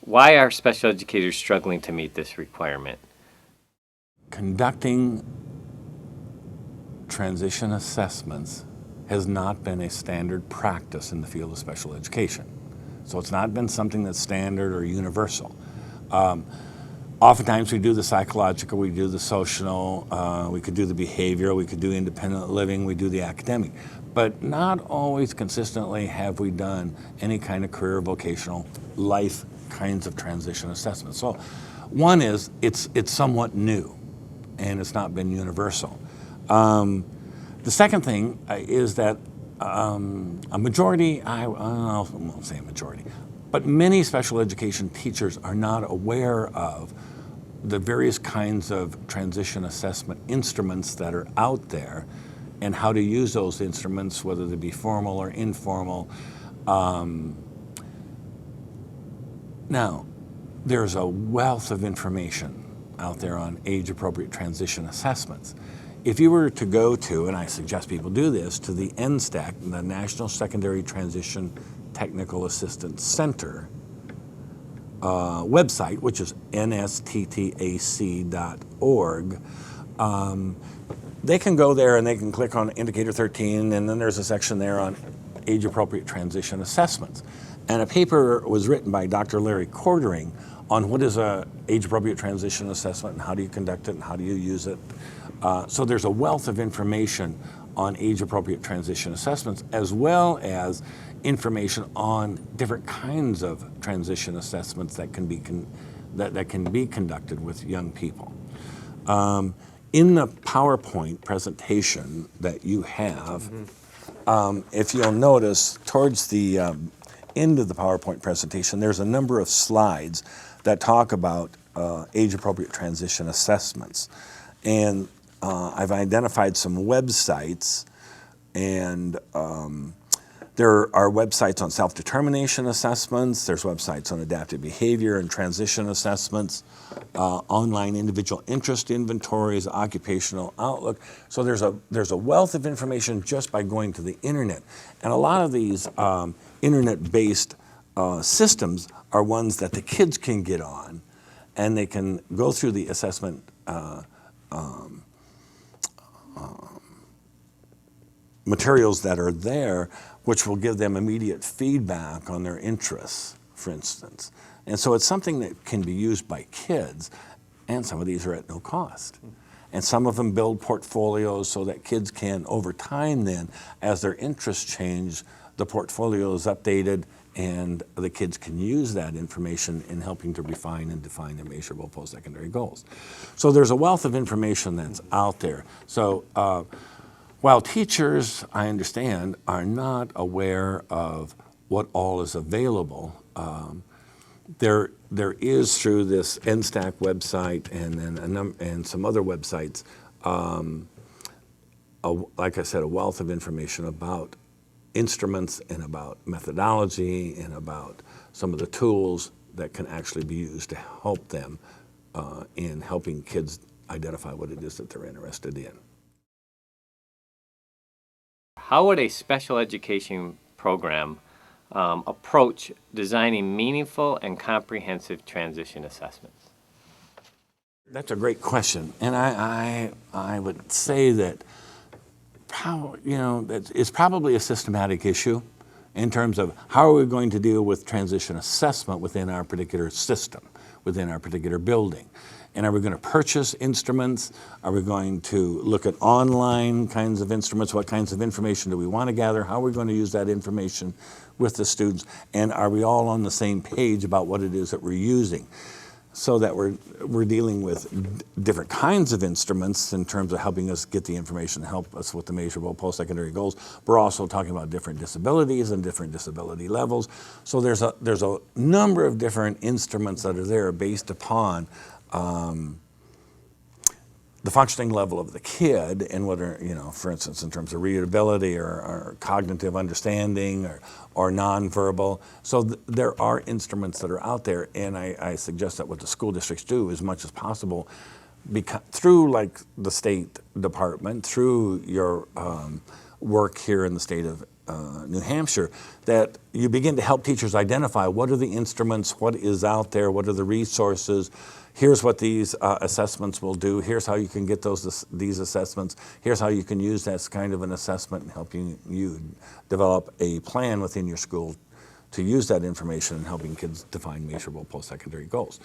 Why are special educators struggling to meet this requirement? Conducting transition assessments has not been a standard practice in the field of special education. So it's not been something that's standard or universal. Oftentimes we do the psychological, we do the social, we could do the behavioral, we could do independent living, we do the academic. But not always consistently have we done any kind of career, vocational, life kinds of transition assessments. So one is it's somewhat new and it's not been universal. The second thing is that a majority, I won't say a majority, but many special education teachers are not aware of the various kinds of transition assessment instruments that are out there and how to use those instruments, whether they be formal or informal. Now, there's a wealth of information out there on age-appropriate transition assessments. If you were to go to, and I suggest people do this, to the NSTAC, the National Secondary Transition Technical Assistance Center website, which is nsttac.org, they can go there and they can click on Indicator 13, and then there's a section there on age-appropriate transition assessments. And a paper was written by Dr. Larry Cordering on what is a age-appropriate transition assessment and how do you conduct it and how do you use it. So there's a wealth of information on age-appropriate transition assessments, as well as information on different kinds of transition assessments that can be conducted with young people. In the PowerPoint presentation that you have, if you'll notice, towards the end of the PowerPoint presentation, there's a number of slides that talk about age-appropriate transition assessments. And I've identified some websites, and there are websites on self-determination assessments, there's websites on adaptive behavior and transition assessments, online individual interest inventories, occupational outlook. So there's a wealth of information just by going to the internet. And a lot of these internet-based systems are ones that the kids can get on, and they can go through the assessment materials that are there, which will give them immediate feedback on their interests, for instance. And so it's something that can be used by kids, and some of these are at no cost. And some of them build portfolios so that kids can, over time then, as their interests change, the portfolio is updated and the kids can use that information in helping to refine and define their measurable post-secondary goals. So there's a wealth of information that's out there. So while teachers, I understand, are not aware of what all is available, there is, through this NSTAC website and then and some other websites, like I said, a wealth of information about instruments and about methodology and about some of the tools that can actually be used to help them in helping kids identify what it is that they're interested in. How would a special education program approach designing meaningful and comprehensive transition assessments? That's a great question, and I would say that it's probably a systematic issue in terms of how are we going to deal with transition assessment within our particular system, within our particular building. And are we going to purchase instruments? Are we going to look at online kinds of instruments? What kinds of information do we want to gather? How are we going to use that information with the students? And are we all on the same page about what it is that we're using? So that we're dealing with different kinds of instruments in terms of helping us get the information, help us with the measurable post-secondary goals. We're also talking about different disabilities and different disability levels. So there's a number of different instruments that are there based upon the functioning level of the kid and whether, for instance, in terms of readability or cognitive understanding or nonverbal. So there are instruments that are out there, and I suggest that what the school districts do as much as possible, through like the State Department, through your work here in the state of New Hampshire, that you begin to help teachers identify what are the instruments, what is out there, what are the resources. Here's what these assessments will do. Here's how you can get these assessments. Here's how you can use that as kind of an assessment in helping you develop a plan within your school to use that information in helping kids define measurable post-secondary goals.